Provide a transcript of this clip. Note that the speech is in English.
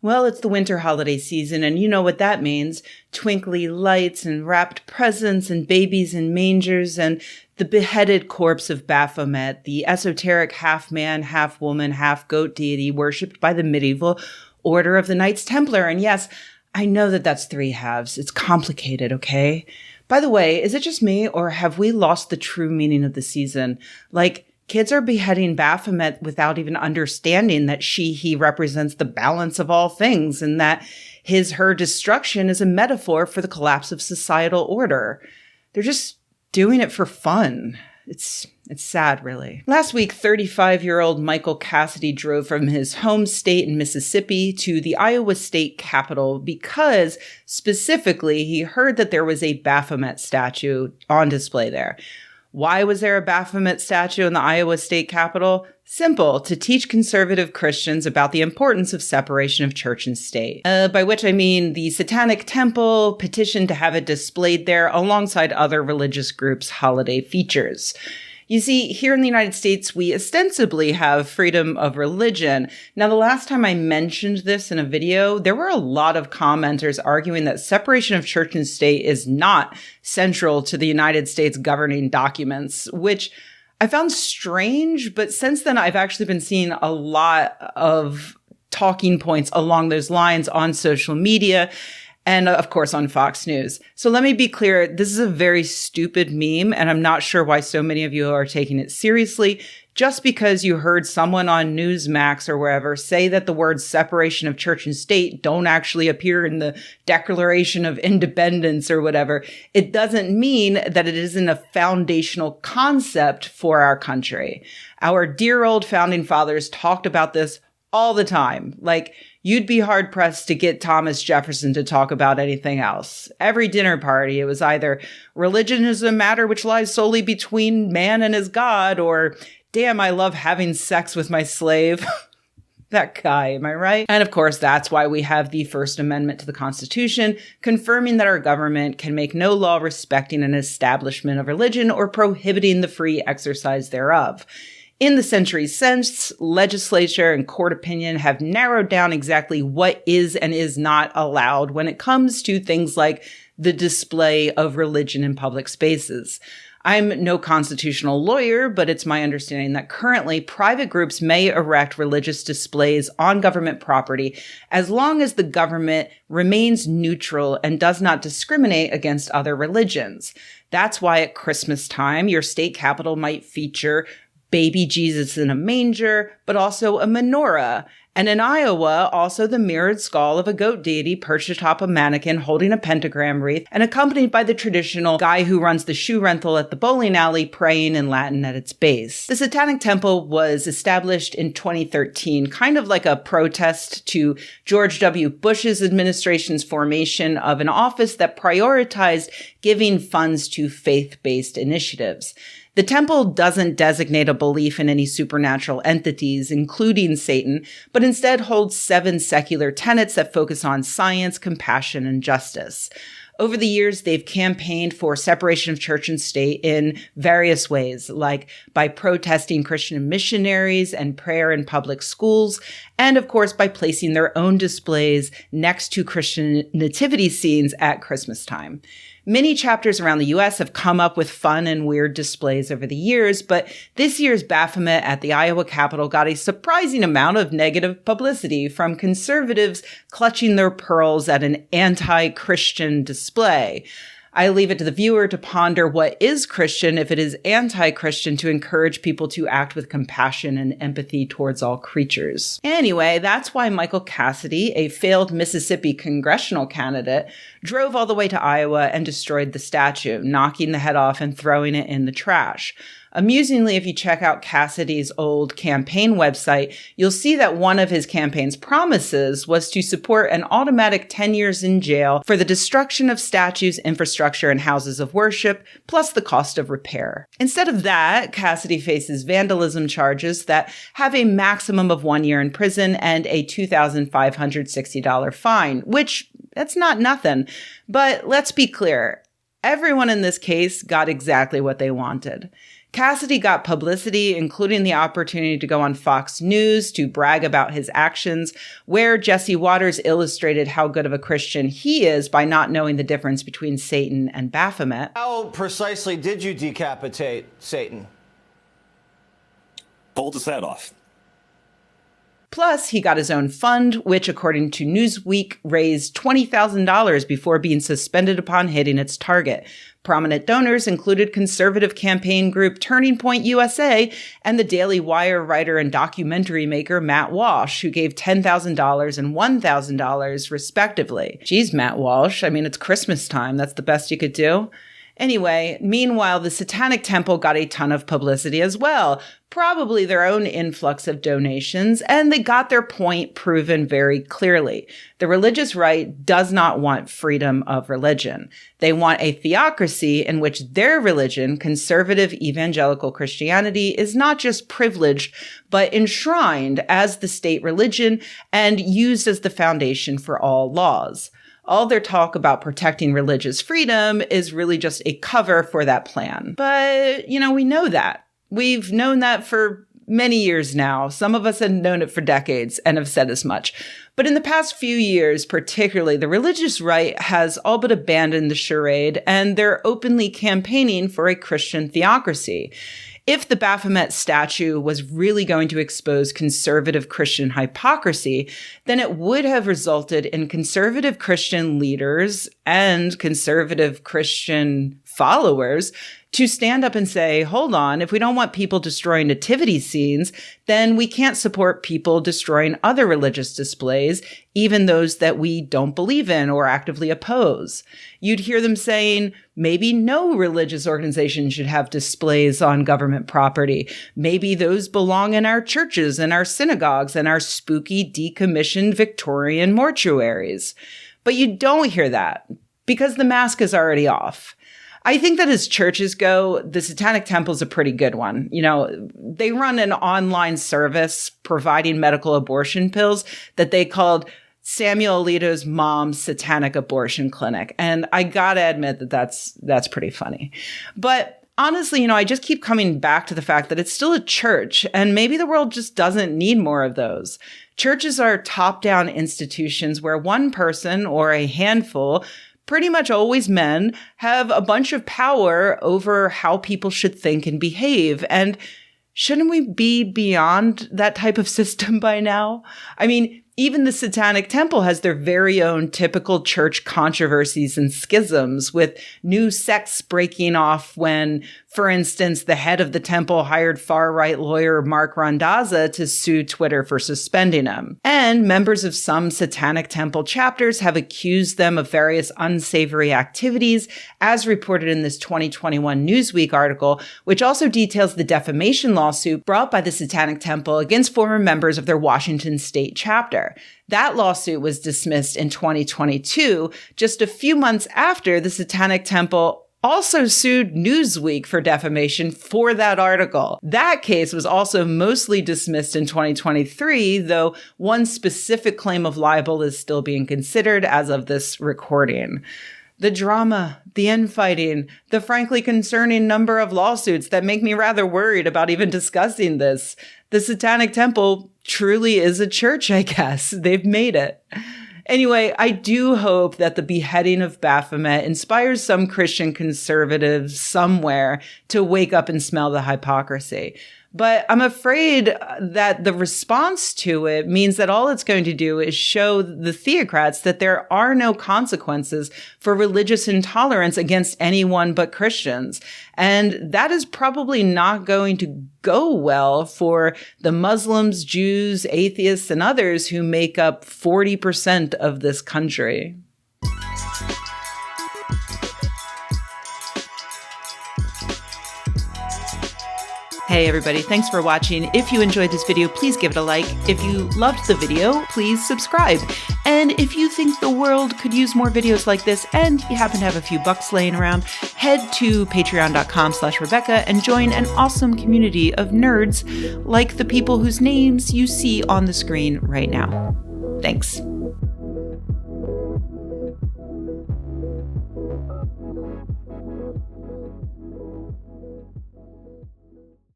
Well, it's the winter holiday season, and you know what that means. Twinkly lights and wrapped presents and babies in mangers and the beheaded corpse of Baphomet, the esoteric half-man, half-woman, half-goat deity worshipped by the medieval Order of the Knights Templar. And yes, I know that that's three halves. It's complicated, okay? By the way, is it just me, or have we lost the true meaning of the season? Like, kids are beheading Baphomet without even understanding that he represents the balance of all things and that her destruction is a metaphor for the collapse of societal order. They're just doing it for fun. It's sad, really. Last week, 35-year-old Michael Cassidy drove from his home state in Mississippi to the Iowa State Capitol because, specifically, he heard that there was a Baphomet statue on display there. Why was there a Baphomet statue in the Iowa State Capitol? Simple, to teach conservative Christians about the importance of separation of church and state. By which I mean the Satanic Temple petitioned to have it displayed there alongside other religious groups' holiday features. You see, here in the United States, we ostensibly have freedom of religion. Now, the last time I mentioned this in a video, there were a lot of commenters arguing that separation of church and state is not central to the United States governing documents, which I found strange. But since then, I've actually been seeing a lot of talking points along those lines on social media. And of course on Fox News. So let me be clear, this is a very stupid meme, and I'm not sure why so many of you are taking it seriously. Just because you heard someone on Newsmax or wherever say that the words separation of church and state don't actually appear in the Declaration of Independence or whatever, it doesn't mean that it isn't a foundational concept for our country. Our dear old founding fathers talked about this all the time. Like, you'd be hard-pressed to get Thomas Jefferson to talk about anything else. Every dinner party, it was either religion is a matter which lies solely between man and his God, or damn, I love having sex with my slave. That guy, am I right? And of course, that's why we have the First Amendment to the Constitution, confirming that our government can make no law respecting an establishment of religion or prohibiting the free exercise thereof. In the centuries since, legislature and court opinion have narrowed down exactly what is and is not allowed when it comes to things like the display of religion in public spaces. I'm no constitutional lawyer, but it's my understanding that currently private groups may erect religious displays on government property as long as the government remains neutral and does not discriminate against other religions. That's why at Christmas time, your state capitol might feature baby Jesus in a manger, but also a menorah. And in Iowa, also the mirrored skull of a goat deity perched atop a mannequin holding a pentagram wreath and accompanied by the traditional guy who runs the shoe rental at the bowling alley praying in Latin at its base. The Satanic Temple was established in 2013, kind of like a protest to George W. Bush's administration's formation of an office that prioritized giving funds to faith-based initiatives. The temple doesn't designate a belief in any supernatural entities, including Satan, but instead holds 7 secular tenets that focus on science, compassion, and justice. Over the years, they've campaigned for separation of church and state in various ways, like by protesting Christian missionaries and prayer in public schools, and of course by placing their own displays next to Christian nativity scenes at Christmas time. Many chapters around the U.S. have come up with fun and weird displays over the years, but this year's Baphomet at the Iowa Capitol got a surprising amount of negative publicity from conservatives clutching their pearls at an anti-Christian display. I leave it to the viewer to ponder what is Christian if it is anti-Christian to encourage people to act with compassion and empathy towards all creatures. Anyway, that's why Michael Cassidy, a failed Mississippi congressional candidate, drove all the way to Iowa and destroyed the statue, knocking the head off and throwing it in the trash. Amusingly, if you check out Cassidy's old campaign website, you'll see that one of his campaign's promises was to support an automatic 10 years in jail for the destruction of statues, infrastructure, and houses of worship, plus the cost of repair. Instead of that, Cassidy faces vandalism charges that have a maximum of 1 year in prison and a $2,560 fine, which, that's not nothing. But let's be clear, everyone in this case got exactly what they wanted. Cassidy got publicity, including the opportunity to go on Fox News to brag about his actions, where Jesse Watters illustrated how good of a Christian he is by not knowing the difference between Satan and Baphomet. How precisely did you decapitate Satan? Pulled his head off. Plus, he got his own fund, which, according to Newsweek, raised $20,000 before being suspended upon hitting its target. Prominent donors included conservative campaign group Turning Point USA and the Daily Wire writer and documentary maker Matt Walsh, who gave $10,000 and $1,000 respectively. Geez, Matt Walsh, I mean, it's Christmas time. That's the best you could do. Anyway, meanwhile, the Satanic Temple got a ton of publicity as well, probably their own influx of donations, and they got their point proven very clearly. The religious right does not want freedom of religion. They want a theocracy in which their religion, conservative evangelical Christianity, is not just privileged, but enshrined as the state religion and used as the foundation for all laws. All their talk about protecting religious freedom is really just a cover for that plan. But, we know that. We've known that for many years now. Some of us have known it for decades and have said as much. But in the past few years, particularly, the religious right has all but abandoned the charade, and they're openly campaigning for a Christian theocracy. If the Baphomet statue was really going to expose conservative Christian hypocrisy, then it would have resulted in conservative Christian leaders and conservative Christian followers to stand up and say, hold on, if we don't want people destroying nativity scenes, then we can't support people destroying other religious displays, even those that we don't believe in or actively oppose. You'd hear them saying, maybe no religious organization should have displays on government property. Maybe those belong in our churches and our synagogues and our spooky decommissioned Victorian mortuaries. But you don't hear that because the mask is already off. I think that as churches go, the Satanic Temple is a pretty good one. They run an online service providing medical abortion pills that they called Samuel Alito's Mom's Satanic Abortion Clinic. And I gotta admit that that's pretty funny. But honestly, I just keep coming back to the fact that it's still a church, and maybe the world just doesn't need more of those. Churches are top-down institutions where one person or a handful, pretty much always men, have a bunch of power over how people should think and behave. And shouldn't we be beyond that type of system by now? I mean, even the Satanic Temple has their very own typical church controversies and schisms, with new sects breaking off when, for instance, the head of the temple hired far-right lawyer Mark Randazza to sue Twitter for suspending him. And members of some Satanic Temple chapters have accused them of various unsavory activities, as reported in this 2021 Newsweek article, which also details the defamation lawsuit brought by the Satanic Temple against former members of their Washington state chapter. That lawsuit was dismissed in 2022, just a few months after the Satanic Temple also sued Newsweek for defamation for that article. That case was also mostly dismissed in 2023, though one specific claim of libel is still being considered as of this recording. The drama, the infighting, the frankly concerning number of lawsuits that make me rather worried about even discussing this. The Satanic Temple truly is a church, I guess. They've made it. Anyway, I do hope that the beheading of Baphomet inspires some Christian conservatives somewhere to wake up and smell the hypocrisy. But I'm afraid that the response to it means that all it's going to do is show the theocrats that there are no consequences for religious intolerance against anyone but Christians. And that is probably not going to go well for the Muslims, Jews, atheists, and others who make up 40% of this country. Hey everybody, thanks for watching. If you enjoyed this video, please give it a like. If you loved the video, please subscribe. And if you think the world could use more videos like this and you happen to have a few bucks laying around, head to patreon.com/Rebecca and join an awesome community of nerds like the people whose names you see on the screen right now. Thanks.